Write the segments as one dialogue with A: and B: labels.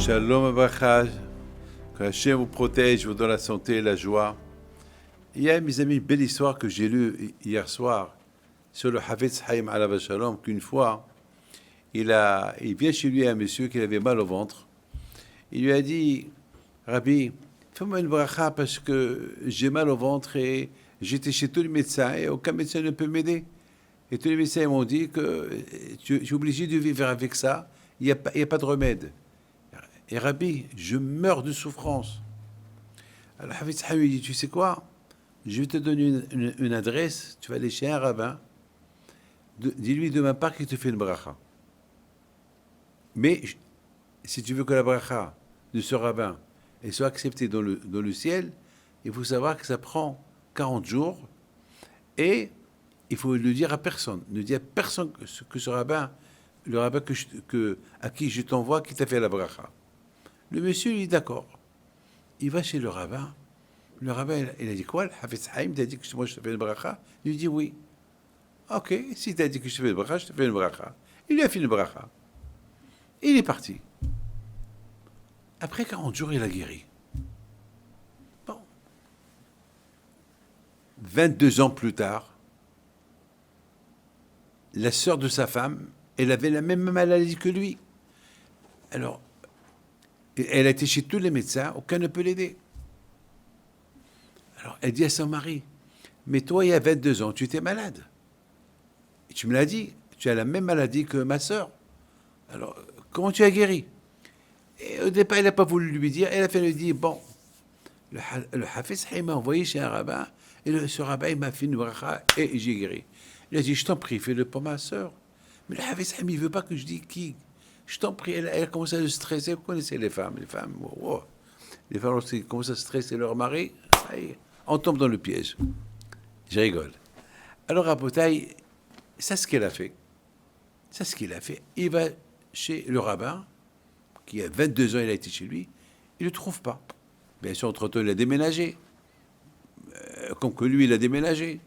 A: Shalom Abracha, que Hachem vous protège, vous donne la santé et la joie. Il y a, mes amis, une belle histoire que j'ai lue hier soir sur le Hafetz Haïm Alav Shalom, qu'une fois, il vient chez lui un monsieur qui avait mal au ventre. Il lui a dit, Rabbi, fais-moi une bracha parce que j'ai mal au ventre et j'étais chez tous les médecins et aucun médecin ne peut m'aider. Et tous les médecins m'ont dit que tu es obligé de vivre avec ça, il n'y a pas de remède. Et Rabbi, je meurs de souffrance. Alors Hafetz Haïm lui dit, tu sais quoi? Je vais te donner une adresse, tu vas aller chez un rabbin, dis-lui de ma part qu'il te fait une bracha. Mais si tu veux que la bracha de ce rabbin elle soit acceptée dans le ciel, il faut savoir que ça prend 40 jours et il faut le dire à personne. Ne dis à personne que ce rabbin, le rabbin à qui je t'envoie, qui t'a fait la bracha. Le monsieur, il est d'accord. Il va chez le rabbin. Le rabbin, il a dit quoi? Le Hafetz Haïm t'a dit que moi je te fais une bracha? Il lui dit oui. Ok, si t'as dit que je te fais une bracha, je te fais une bracha. Il lui a fait une bracha. Il est parti. Après 40 jours, il a guéri. Bon. 22 ans plus tard, la sœur de sa femme, elle avait la même maladie que lui. Alors, elle a été chez tous les médecins, aucun ne peut l'aider. Alors, elle dit à son mari, mais toi, il y a 22 ans, tu étais malade. Et tu me l'as dit, tu as la même maladie que ma sœur. Alors, comment tu as guéri? Et au départ, elle n'a pas voulu lui dire. Elle a fait lui dire, bon, le Hafetz Haïm m'a envoyé chez un rabbin, et ce rabbin, il m'a fait une bracha, et j'ai guéri. Il a dit, je t'en prie, fais-le pour ma sœur. Mais le Hafetz Haïm, il ne veut pas que je dise qui. Je t'en prie, elle a commencé à se stresser. Vous connaissez les femmes, wow. Les femmes, lorsqu'elles commencent à stresser leur mari, on tombe dans le piège. Je rigole. Alors, à Botaï, c'est ce qu'elle a fait. C'est ce qu'il a fait. Il va chez le rabbin, qui a 22 ans, il a été chez lui, il ne le trouve pas. Bien sûr, entre-temps, il a déménagé. Comme que lui, il a déménagé.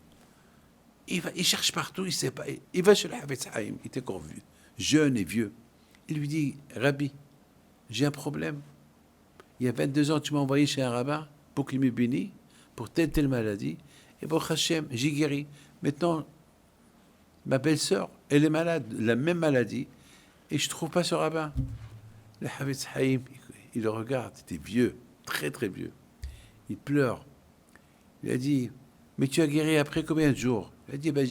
A: Il cherche partout, il ne sait pas. Il va chez le Hafetz Haïm, il était encore vieux, jeune et vieux. Il lui dit, Rabbi, j'ai un problème. Il y a 22 ans, tu m'as envoyé chez un rabbin pour qu'il me bénisse pour telle maladie. Et pour Hachem, j'ai guéri. Maintenant, ma belle-sœur, elle est malade, la même maladie, et je ne trouve pas ce rabbin. Le Hafetz Haïm, il le regarde, il était vieux, très très vieux. Il pleure. Il a dit, mais tu as guéri après combien de jours? Il a dit, ben,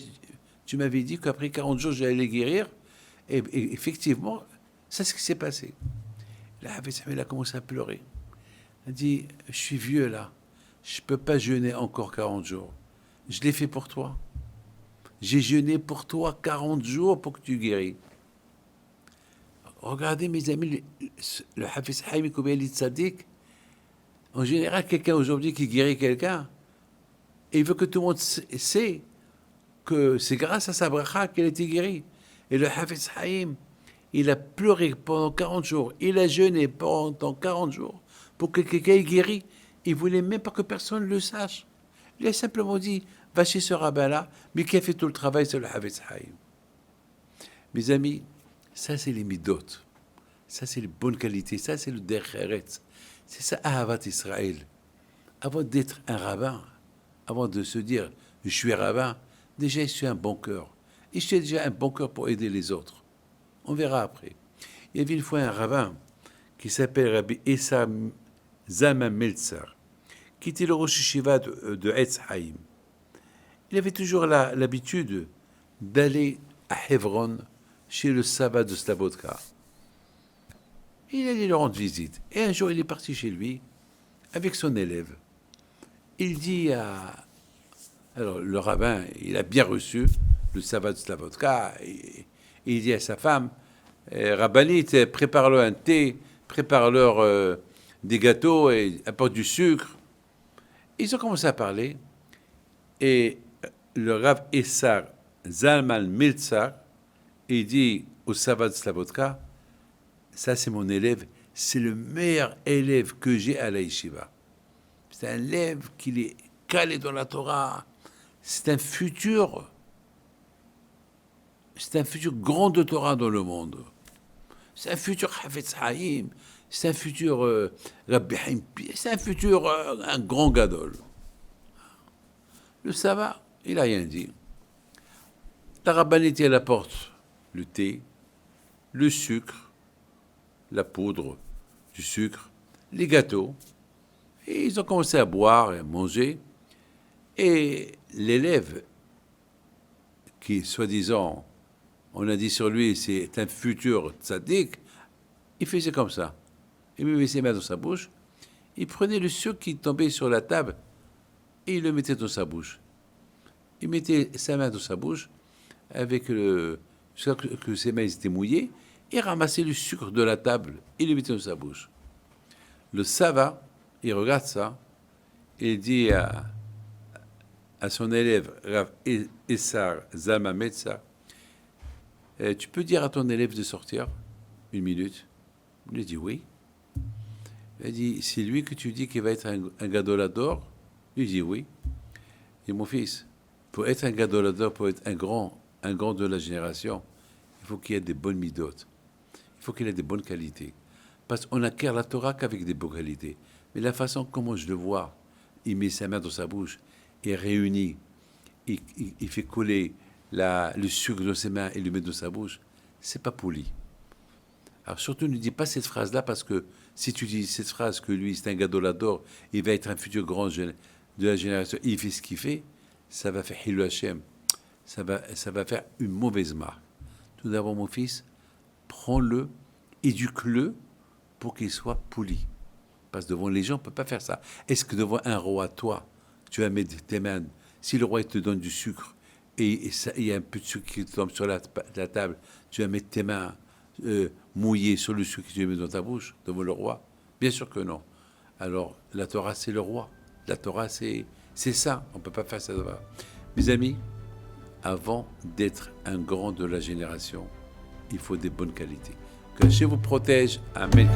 A: tu m'avais dit qu'après 40 jours, j'allais guérir. Et effectivement, c'est ce qui s'est passé. Le Hafetz Haïm, il a commencé à pleurer. Il a dit, je suis vieux là, je ne peux pas jeûner encore 40 jours. Je l'ai fait pour toi. J'ai jeûné pour toi 40 jours pour que tu guéris. Regardez, mes amis, le Hafetz Haïm, combien il est tzaddik. En général, quelqu'un aujourd'hui qui guérit quelqu'un, et il veut que tout le monde sait que c'est grâce à sa bracha qu'elle a été guérie. Et le Hafetz Haïm, il a pleuré pendant 40 jours. Il a jeûné pendant 40 jours pour que quelqu'un ait guéri. Il ne voulait même pas que personne le sache. Il a simplement dit, va chez ce rabbin-là, mais qui a fait tout le travail, c'est le Hafetz Haïm. Mes amis, ça c'est les midot. Ça c'est les bonnes qualités. Ça c'est le derech eretz. C'est ça, Ahavat Israël. Avant d'être un rabbin, avant de se dire, je suis rabbin, déjà je suis un bon cœur. Et je suis déjà un bon cœur pour aider les autres. On verra après. Il y avait une fois un rabbin qui s'appelle Rabbi Essa Zalman Meltzer, qui était le Rosh Yeshiva de Etz Haïm. Il avait toujours l'habitude d'aller à Hebron, chez le sabbat de Slabodka. Il allait lui rendre visite. Et un jour, il est parti chez lui avec son élève. Il dit à... Alors, le rabbin, il a bien reçu le sabbat de Slabodka. Et il dit à sa femme, Rabbanite, prépare-leur un thé, prépare-leur des gâteaux et apporte du sucre. Ils ont commencé à parler. Et le Rav Essar Zalman Meltzer, il dit au sabbat de Slabodka, ça c'est mon élève, c'est le meilleur élève que j'ai à la yeshiva. C'est un élève qui est calé dans la Torah. C'est un futur grand de Torah dans le monde. C'est un futur Hafetz Haïm. c'est un futur, Rabbi Haïm, c'est un futur, un grand gadol. Le Sava, il n'a rien dit. La rabbinité, elle apporte le thé, le sucre, la poudre, du sucre, les gâteaux. Et ils ont commencé à boire et à manger. Et l'élève, qui, soi-disant, on a dit sur lui, c'est un futur tzaddik, il faisait comme ça. Il mettait ses mains dans sa bouche, il prenait le sucre qui tombait sur la table et il le mettait dans sa bouche. Il mettait sa main dans sa bouche avec jusqu'à que ses mains étaient mouillées et ramassait le sucre de la table et le mettait dans sa bouche. Le Sava, il regarde ça et il dit à son élève, Rav Essar Zalman Metzar, tu peux dire à ton élève de sortir 1 minute? Il a dit oui. Il a dit, c'est lui que tu dis qu'il va être un gadolador? Il dit oui. Il dit, mon fils, pour être un gadolador, pour être un grand de la génération, il faut qu'il ait des bonnes midotes. Il faut qu'il ait des bonnes qualités. Parce qu'on acquiert la Torah qu'avec des bonnes qualités. Mais la façon comment je le vois, il met sa main dans sa bouche, il réunit, il fait coller le sucre dans ses mains et le met dans sa bouche, c'est pas poli. Alors surtout ne dis pas cette phrase-là parce que si tu dis cette phrase que lui c'est un gadolador, il va être un futur grand de la génération, il fait ce qu'il fait, ça va faire Hilou Hashem, ça va faire une mauvaise marque. Tout d'abord mon fils, prends-le, éduque-le pour qu'il soit poli. Parce que devant les gens, on ne peut pas faire ça. Est-ce que devant un roi, toi, tu vas mettre tes mains, si le roi il te donne du sucre et il y a un peu de sucre qui tombe sur la table, tu vas mettre tes mains mouillées sur le sucre que tu mets dans ta bouche devant le roi? Bien sûr que non. Alors, la Torah, c'est le roi. La Torah, c'est ça. On ne peut pas faire ça. Mes amis, avant d'être un grand de la génération, il faut des bonnes qualités. Que Dieu vous protège. Amen.